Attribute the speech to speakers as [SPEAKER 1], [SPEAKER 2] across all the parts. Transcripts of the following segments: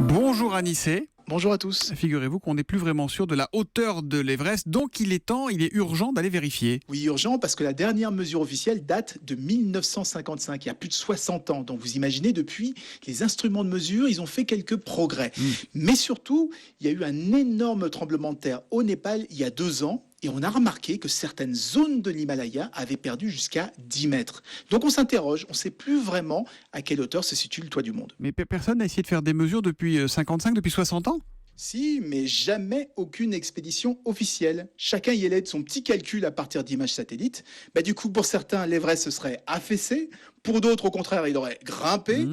[SPEAKER 1] Bonjour Anissé.
[SPEAKER 2] Bonjour à tous.
[SPEAKER 1] Figurez-vous qu'on n'est plus vraiment sûr de la hauteur de l'Everest, donc il est urgent d'aller vérifier.
[SPEAKER 2] Oui, urgent parce que la dernière mesure officielle date de 1955, il y a plus de 60 ans. Donc vous imaginez, depuis, les instruments de mesure, ils ont fait quelques progrès. Mais surtout, il y a eu un énorme tremblement de terre au Népal il y a 2 ans. Et on a remarqué que certaines zones de l'Himalaya avaient perdu jusqu'à 10 mètres. Donc on s'interroge, on ne sait plus vraiment à quelle hauteur se situe le toit du monde.
[SPEAKER 1] Mais personne n'a essayé de faire des mesures depuis 55, depuis 60 ans ?
[SPEAKER 2] Si, mais jamais aucune expédition officielle. Chacun y allait de son petit calcul à partir d'images satellites. Du coup, pour certains, l'Everest se serait affaissé. Pour d'autres, au contraire, il aurait grimpé.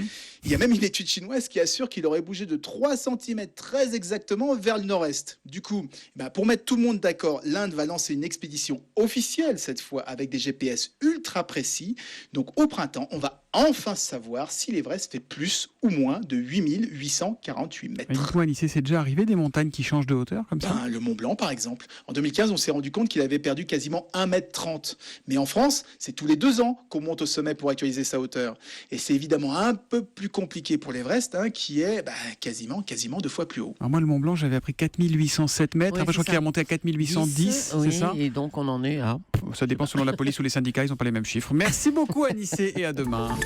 [SPEAKER 2] Il y a même une étude chinoise qui assure qu'il aurait bougé de 3 cm très exactement vers le nord-est. Du coup, pour mettre tout le monde d'accord, l'Inde va lancer une expédition officielle cette fois avec des GPS ultra précis. Donc au printemps, on va enfin savoir si l'Everest fait plus ou moins de 8848 mètres.
[SPEAKER 1] Mais dites-moi Anissé, c'est déjà arrivé des montagnes qui changent de hauteur comme ça ?
[SPEAKER 2] Le Mont Blanc, par exemple. En 2015, on s'est rendu compte qu'il avait perdu quasiment 1,30 m. Mais en France, c'est tous les 2 ans qu'on monte au sommet pour actualiser sa hauteur. Et c'est évidemment un peu plus compliqué pour l'Everest, qui est quasiment 2 fois plus haut.
[SPEAKER 1] Alors moi, le Mont Blanc, j'avais appris 4807 mètres.
[SPEAKER 3] Oui,
[SPEAKER 1] Après, je crois
[SPEAKER 3] c'est
[SPEAKER 1] qu'il est remonté à 4810,
[SPEAKER 3] oui,
[SPEAKER 1] c'est ça ?
[SPEAKER 3] et donc on en est à...
[SPEAKER 1] Ça dépend selon la police ou les syndicats, ils n'ont pas les mêmes chiffres. Merci beaucoup Anissé et à demain.